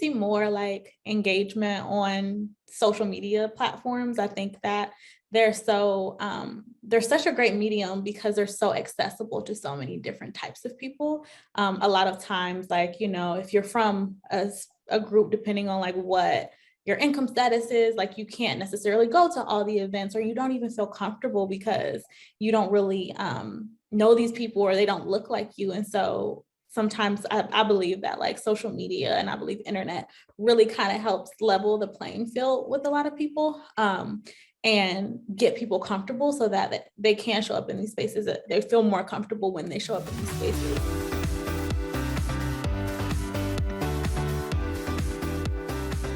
see more like engagement on social media platforms. I think that they're such a great medium because they're so accessible to so many different types of people. A lot of times, like, you know, if you're from a group, depending on like what your income status is, like you can't necessarily go to all the events, or you don't even feel comfortable because you don't really know these people, or they don't look like you. And so sometimes I believe that like social media, and I believe internet really kind of helps level the playing field with a lot of people, and get people comfortable so that they can show up in these spaces. They feel more comfortable when they show up in these spaces.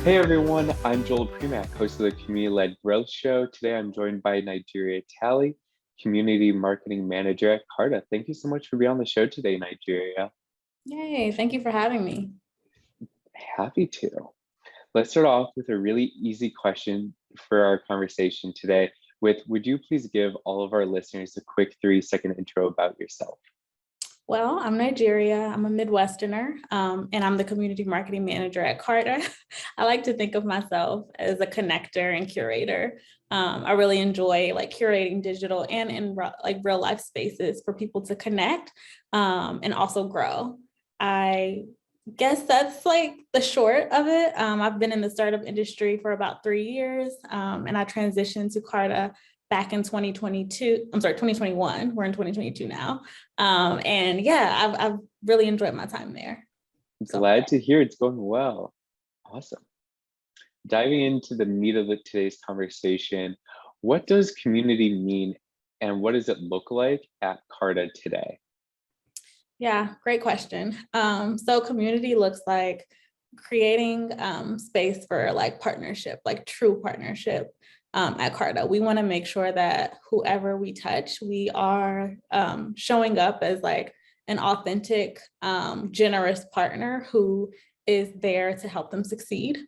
Hey everyone, I'm Joel Premack, host of the Community-Led Growth Show. Today I'm joined by Nigeria Talley, Community Marketing Manager at Carta. Thank you so much for being on the show today, Nigeria. Yay, thank you for having me. Happy to. Let's start off with a really easy question for our conversation today would you please give all of our listeners a quick 3-second intro about yourself? Well, I'm Nigeria. I'm a Midwesterner, and I'm the community marketing manager at Carta. I like to think of myself as a connector and curator. I really enjoy like curating digital and in like real life spaces for people to connect and also grow. I guess that's like the short of it. I've been in the startup industry for about 3 years, and I transitioned to Carta back in 2021. We're in 2022 now. And yeah, I've really enjoyed my time there. Glad to hear it's going well. Awesome. Diving into the meat of today's conversation, what does community mean and what does it look like at Carta today? Yeah, great question. So community looks like creating space for like partnership, like true partnership. At Carta, we want to make sure that whoever we touch, we are showing up as like an authentic, generous partner who is there to help them succeed.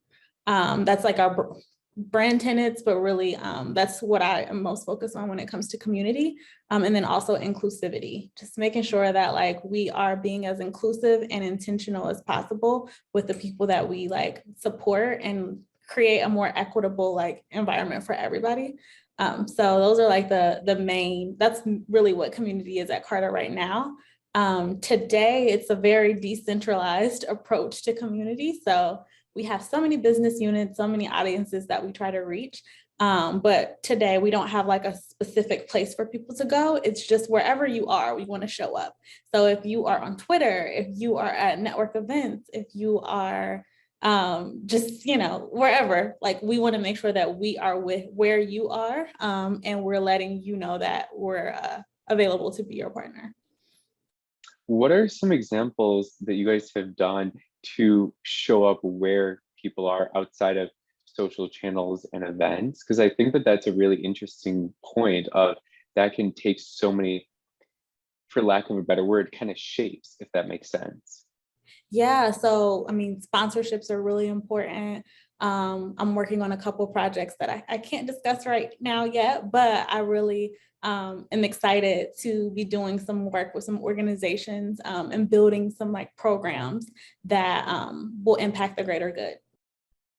That's like our brand tenants, but really that's what I am most focused on when it comes to community. And then also inclusivity, just making sure that like we are being as inclusive and intentional as possible with the people that we like support, and create a more equitable like environment for everybody. So those are like the main, that's really what community is at Carta right now. Today, it's a very decentralized approach to community. So we have so many business units, so many audiences that we try to reach. But today we don't have like a specific place for people to go. It's just wherever you are, we want to show up. So if you are on Twitter, if you are at network events, if you are just, you know, wherever, like we want to make sure that we are with where you are, and we're letting you know that we're available to be your partner. What are some examples that you guys have done to show up where people are outside of social channels and events? Because I think that that's a really interesting point of that can take so many, for lack of a better word, kind of shapes, if that makes sense. Yeah, so I mean, sponsorships are really important. I'm working on a couple projects that I can't discuss right now yet, but I really am excited to be doing some work with some organizations and building some like programs that will impact the greater good.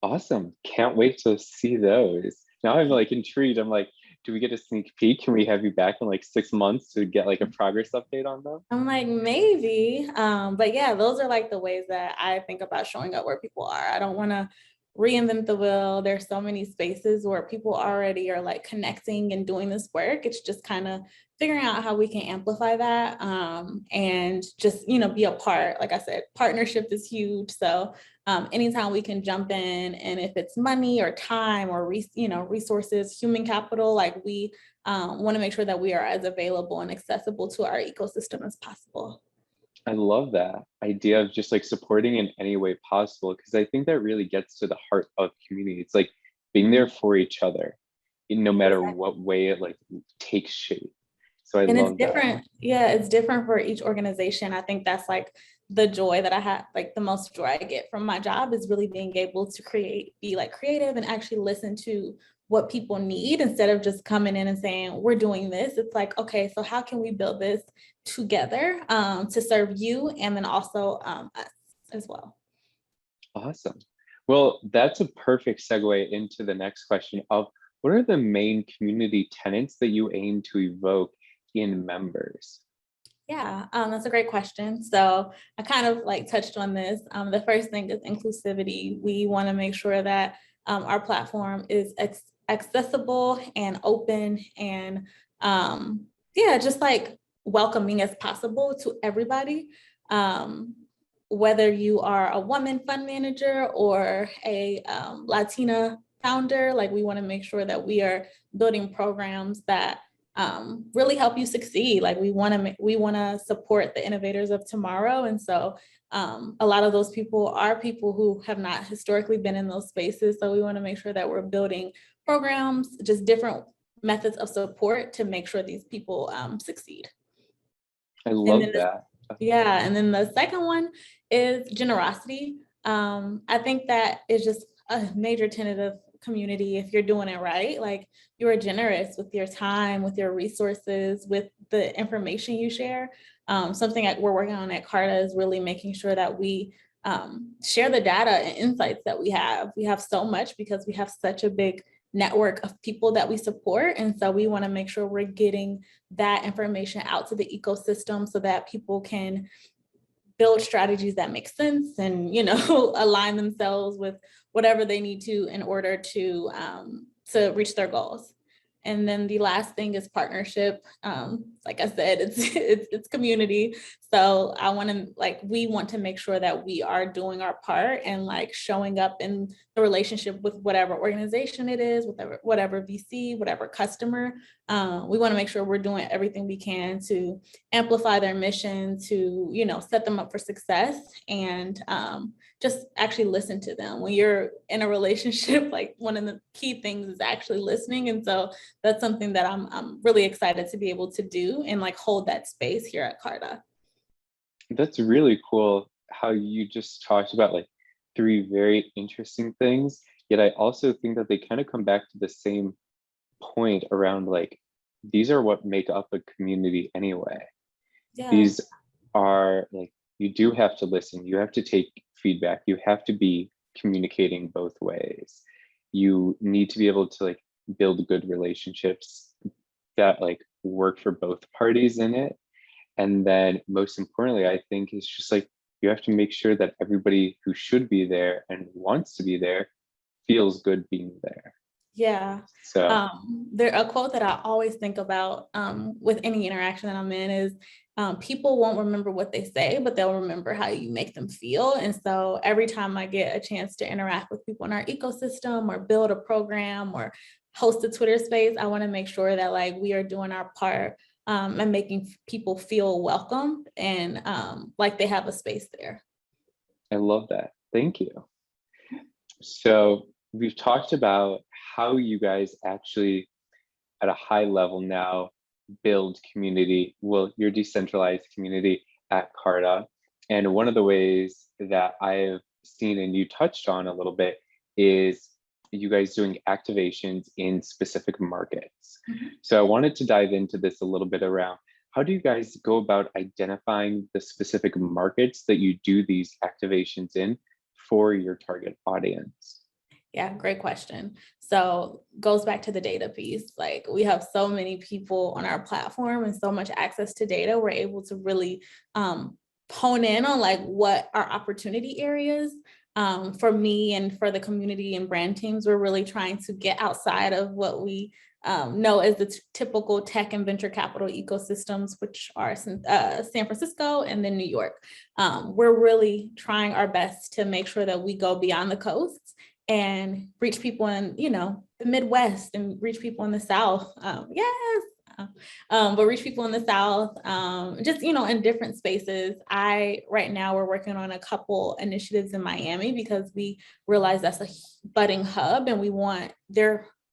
Awesome. Can't wait to see those. Now I'm like intrigued. I'm like, do we get a sneak peek? Can we have you back in like 6 months to get like a progress update on them? I'm like, maybe. But yeah, those are like the ways that I think about showing up where people are. I don't want to reinvent the wheel. There's so many spaces where people already are like connecting and doing this work. It's just kind of figuring out how we can amplify that, and just, you know, be a part. Like I said, partnership is huge. So anytime we can jump in, and if it's money or time or resources, human capital, like we want to make sure that we are as available and accessible to our ecosystem as possible. I love that idea of just like supporting in any way possible, because I think that really gets to the heart of community. It's like being there for each other, no matter what way it like takes shape. So I love it's different. that. Yeah, it's different for each organization. I think that's like the joy that I have, like the most joy I get from my job is really being able to be like creative and actually listen to what people need instead of just coming in and saying, we're doing this. It's like, okay, so how can we build this together to serve you and then also us as well. Awesome. Well, that's a perfect segue into the next question of what are the main community tenets that you aim to evoke in members? Yeah, that's a great question. So I kind of like touched on this. The first thing is inclusivity. We want to make sure that our platform is accessible and open and yeah, just like welcoming as possible to everybody. Um, Whether you are a woman fund manager or a Latina founder, like we want to make sure that we are building programs that really help you succeed. Like we want to support the innovators of tomorrow, and so a lot of those people are people who have not historically been in those spaces. So we want to make sure that we're building programs, just different methods of support to make sure these people succeed. I And love then that. yeah, and then the second one is generosity. I think that is just a major tenet of community if you're doing it right. Like you are generous with your time, with your resources, with the information you share. Something that we're working on at Carta is really making sure that we share the data and insights that we have. We have so much because we have such a big network of people that we support. And so we want to make sure we're getting that information out to the ecosystem so that people can build strategies that make sense and align themselves with whatever they need to in order to reach their goals. And then the last thing is partnership. Like I said, it's community. So we want to make sure that we are doing our part and like showing up in the relationship with whatever organization it is, whatever VC, whatever customer. We want to make sure we're doing everything we can to amplify their mission, to set them up for success, and just actually listen to them. When you're in a relationship, like one of the key things is actually listening. And so that's something that I'm really excited to be able to do and like hold that space here at Carta. That's really cool how you just talked about like three very interesting things. Yet I also think that they kind of come back to the same point around like these are what make up a community anyway. Yeah. These are like you do have to listen, you have to take feedback, you have to be communicating both ways. You need to be able to like build good relationships that like work for both parties in it. And then most importantly, I think it's just like you have to make sure that everybody who should be there and wants to be there feels good being there. Yeah. So There a quote that I always think about with any interaction that I'm in is people won't remember what they say, but they'll remember how you make them feel. And so every time I get a chance to interact with people in our ecosystem or build a program or host a Twitter space, I want to make sure that like we are doing our part and making people feel welcome and like they have a space there. I love that. Thank you. So we've talked about how you guys actually at a high level now build community, well, your decentralized community at Carta. And one of the ways that I've seen and you touched on a little bit is you guys doing activations in specific markets. Mhm. So I wanted to dive into this a little bit around how do you guys go about identifying the specific markets that you do these activations in for your target audience? Yeah, great question. So goes back to the data piece. Like we have so many people on our platform and so much access to data, we're able to really hone in on like what our opportunity areas. For me and for the community and brand teams, we're really trying to get outside of what we know as the typical tech and venture capital ecosystems, which are San Francisco and then New York. We're really trying our best to make sure that we go beyond the coasts and reach people in, the Midwest and reach people in the South. Yes. But reach people in the South, just, in different spaces. Right now we're working on a couple initiatives in Miami because we realize that's a budding hub and we want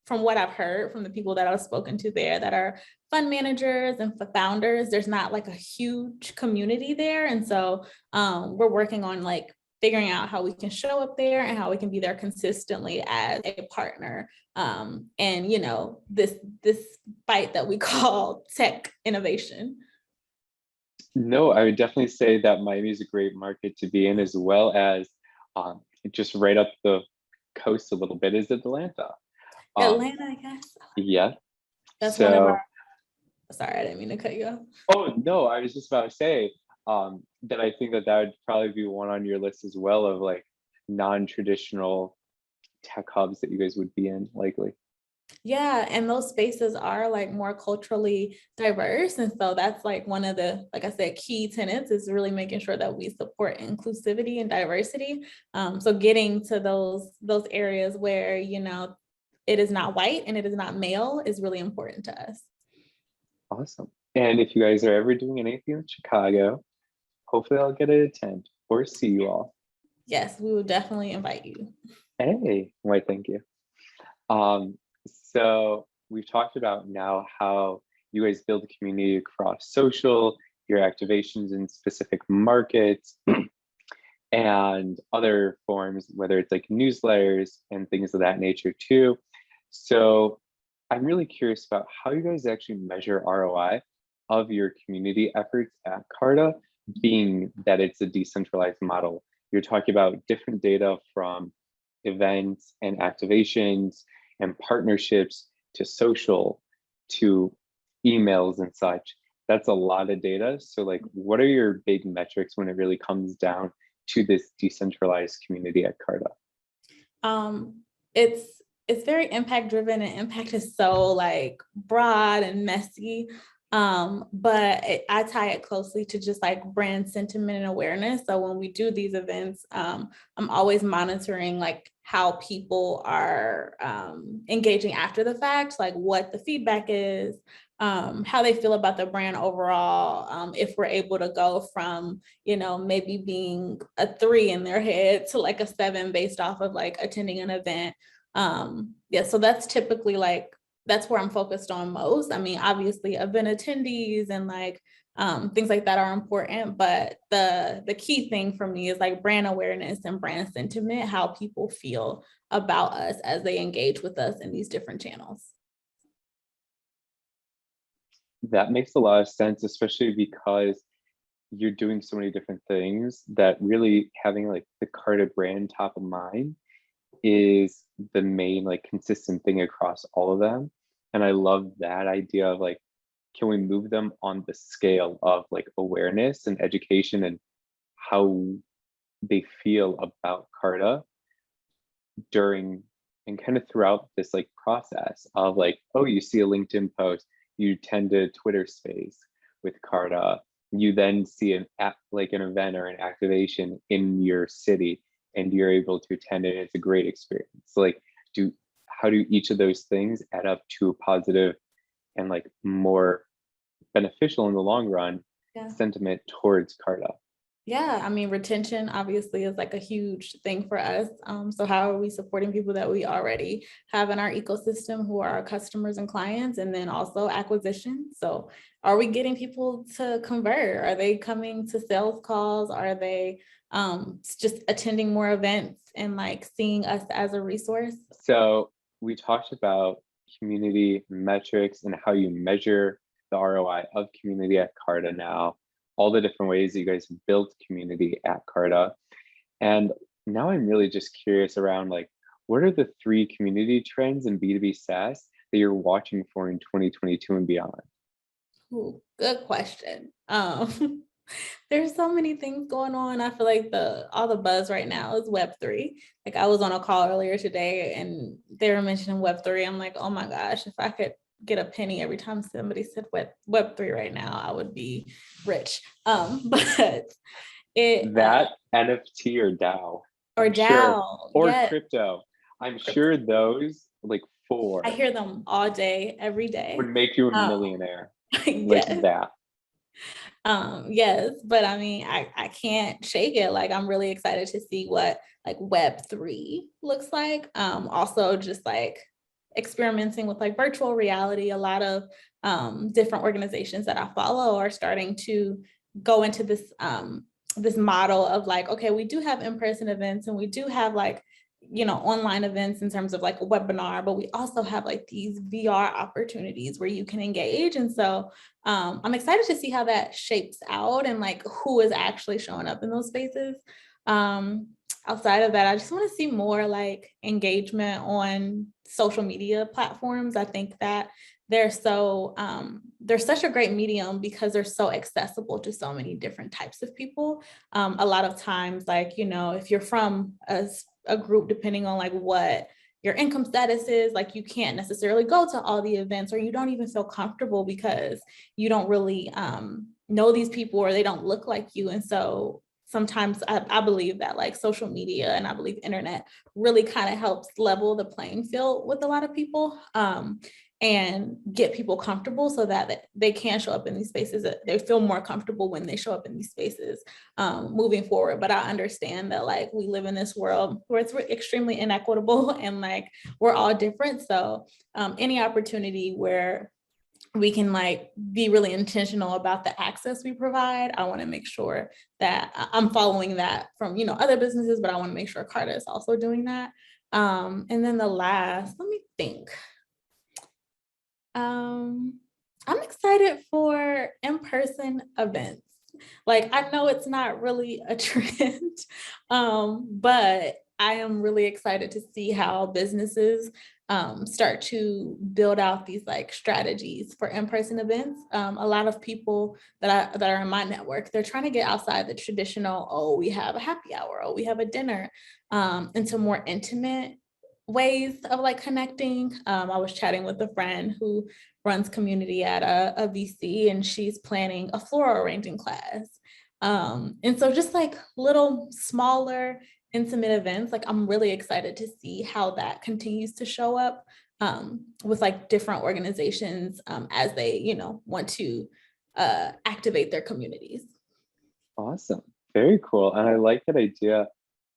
from what I've heard from the people that I've spoken to there that are fund managers and founders, there's not like a huge community there. And so we're working on like figuring out how we can show up there and how we can be there consistently as a partner. And this fight that we call tech innovation. No, I would definitely say that Miami is a great market to be in, as well as just right up the coast a little bit is Atlanta. Atlanta, I guess. Yeah. That's one of So, our, sorry, I didn't mean to cut you off. oh no, I was just about to say that I think that that would probably be one on your list as well of like non-traditional tech hubs that you guys would be in likely. Yeah, and those spaces are like more culturally diverse. And so that's like one of the, like I said, key tenets is really making sure that we support inclusivity and diversity. So getting to those areas where, you know, it is not white and it is not male is really important to us. Awesome. And if you guys are ever doing anything in Chicago, hopefully I'll get to attend or see you all. Yes, we will definitely invite you. Hey, why, thank you. Um, so we've talked about now how you guys build a community across social, your activations in specific markets, and other forms, whether it's like newsletters and things of that nature too. So I'm really curious about how you guys actually measure ROI of your community efforts at Carta, being that it's a decentralized model. You're talking about different data from events and activations and partnerships to social to emails and such. That's a lot of data. So like, what are your big metrics when it really comes down to this decentralized community at Carta? Um, it's very impact driven, and impact is so like broad and messy. But I tie it closely to just like brand sentiment and awareness. So when we do these events, I'm always monitoring like how people are engaging after the fact, like what the feedback is, how they feel about the brand overall. If we're able to go from, you know, maybe being a 3 in their head to like a 7 based off of like attending an event. Yeah, so that's typically like, that's where I'm focused on most. I mean, obviously event attendees and like things like that are important, but the key thing for me is like brand awareness and brand sentiment, how people feel about us as they engage with us in these different channels. That makes a lot of sense, especially because you're doing so many different things that really having like the Carta brand top of mind is the main like consistent thing across all of them. And I love that idea of like, can we move them on the scale of like awareness and education and how they feel about Carta during and kind of throughout this like process of like, oh, you see a LinkedIn post, you tend to Twitter space with Carta, you then see an app like an event or an activation in your city and you're able to attend it. It's a great experience. So like, how do each of those things add up to a positive and like more beneficial in the long run Yeah. sentiment towards Carta? Yeah, I mean, retention obviously is like a huge thing for us. So how are we supporting people that we already have in our ecosystem who are our customers and clients, and then also acquisition? So are we getting people to convert? Are they coming to sales calls? Are they just attending more events and like seeing us as a resource? So we talked about community metrics and how you measure the ROI of community at Carta now, all the different ways that you guys built community at Carta. And now I'm really just curious around like, what are the 3 community trends in B2B SaaS that you're watching for in 2022 and beyond? Ooh, good question. There's so many things going on. I feel like all the buzz right now is Web3. Like I was on a call earlier today and they were mentioning Web3. I'm like, oh my gosh, if I could get a penny every time somebody said Web3 right now, I would be rich. But it That NFT or DAO, or I'm sure, DAO, or yes. crypto. I'm sure those like I 4 hear them all day, every would day. make you a Um, millionaire. Like yes. that. Yes, but I mean, I can't shake it. Like I'm really excited to see what like Web3 looks like. Also just like experimenting with like virtual reality. A lot of different organizations that I follow are starting to go into this model of like, okay, we do have in-person events and we do have like, you know, online events in terms of like a webinar, but we also have like these VR opportunities where you can engage. And so I'm excited to see how that shapes out and like who is actually showing up in those spaces. outside of that, I just want to see more like engagement on social media platforms. I think that they're they're such a great medium because they're so accessible to so many different types of people. A lot of times, like, you know, if you're from a group, depending on like what your income status is, like you can't necessarily go to all the events, or you don't even feel comfortable because you don't really know these people, or they don't look like you. And so sometimes I believe that like social media, and I believe internet really kind of helps level the playing field with a lot of people, and get people comfortable so that they can show up in these spaces. They feel more comfortable when they show up in these spaces moving forward. But I understand that like we live in this world where it's extremely inequitable and like we're all different. So any opportunity where we can like be really intentional about the access we provide, I want to make sure that I'm following that from, you know, other businesses, but I want to make sure Carta is also doing that. And then the last, let me think. I'm excited for in-person events. Like, I know it's not really a trend, but I am really excited to see how businesses start to build out these like strategies for in-person events. A lot of people that are in my network, they're trying to get outside the traditional, oh, we have a happy hour, oh, we have a dinner, into more intimate ways of like connecting. I was chatting with a friend who runs community at a VC, and she's planning a floral arranging class. And so just like little smaller intimate events, like I'm really excited to see how that continues to show up with like different organizations as they, you know, want to activate their communities. Awesome. Very cool. And I like that idea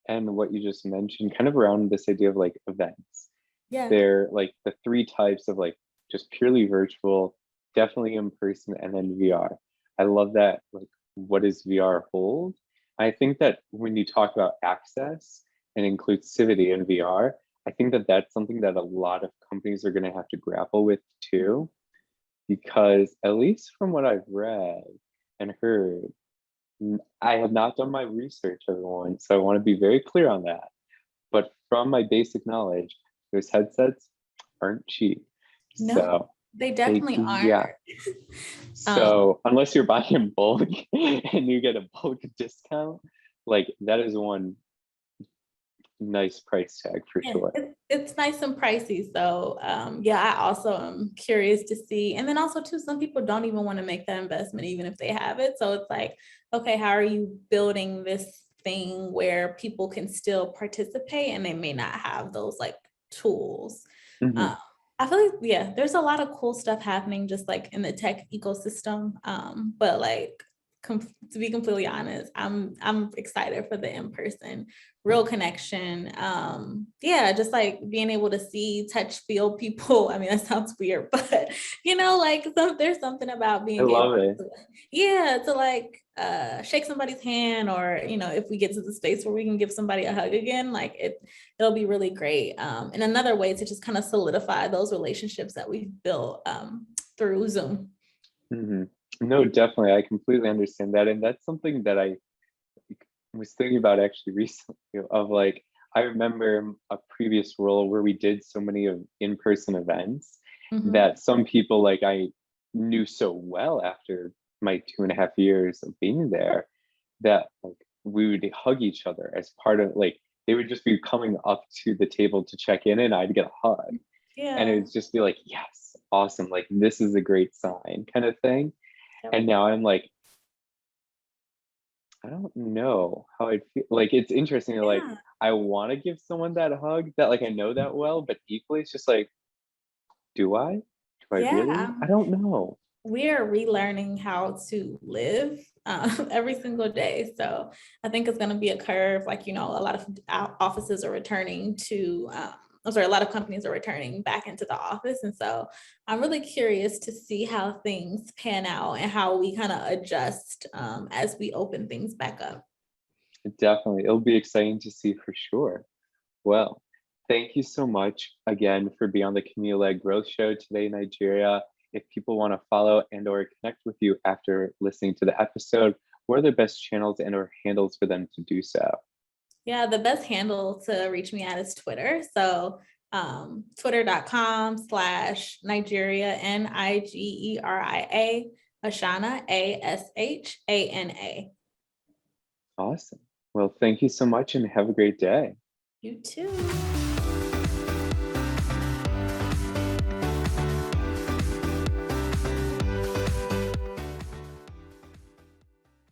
and what you just mentioned, kind of around this idea of like events. Yeah. They're like the three types of like just purely virtual, definitely in person, and then VR. I love that. Like, what does VR hold? I think that when you talk about access and inclusivity in VR, I think that that's something that a lot of companies are going to have to grapple with too, because at least from what I've read and heard, I have not done my research, everyone, so I want to be very clear on that. But from my basic knowledge, those headsets aren't cheap. No, So they definitely aren't. yeah. So unless you're buying in bulk and you get a bulk discount, like that is one nice price tag for Yeah, sure. it's nice and pricey. So yeah, I also am curious to see. And then also too, some people don't even want to make that investment, even if they have it. So it's like, okay, how are you building this thing where people can still participate and they may not have those like tools? Mhm. I feel like, yeah, there's a lot of cool stuff happening just like in the tech ecosystem. But like to be completely honest, I'm excited for the in-person real connection. Yeah, just like being able to see, touch, feel people. I mean, that sounds weird, but you know, like there's something about I being able love it. to, yeah, to like shake somebody's hand, or you know, if we get to the space where we can give somebody a hug again, like it'll be really great. And another way to just kind of solidify those relationships that we've built through Zoom. Mhm. No, definitely. I completely understand that. And that's something that I was thinking about actually recently of like, I remember a previous role where we did so many of in-person events Mhm. that some people like I knew so well after my 2.5 years of being there that like we would hug each other as part of like they would just be coming up to the table to check in and I'd get a hug. And it Yeah. would just be like, yes, awesome. Like this is a great sign kind of thing. Yep. And now I'm like, I don't know how I'd feel. Like it's interesting. Like Yeah. I want to give someone that hug that like I know that well, but equally it's just like, do I? Do I really? Yeah. I don't know. We are relearning how to live every single day. So I think it's going to be a curve. Like, you know, a lot of offices are returning to, I'm sorry, a lot of companies are returning back into the office. And so I'm really curious to see how things pan out and how we kind of adjust as we open things back up. Definitely. It'll be exciting to see for sure. Well, thank you so much again for being on the Community-Led Growth Show today, Nigeria. If people want to follow and or connect with you after listening to the episode, what are the best channels and or handles for them to do so? Yeah, the best handle to reach me at is Twitter. So twitter.com/Nigeria, Nigeria, Ashana, Ashana. Awesome. Well, thank you so much and have a great day. You too.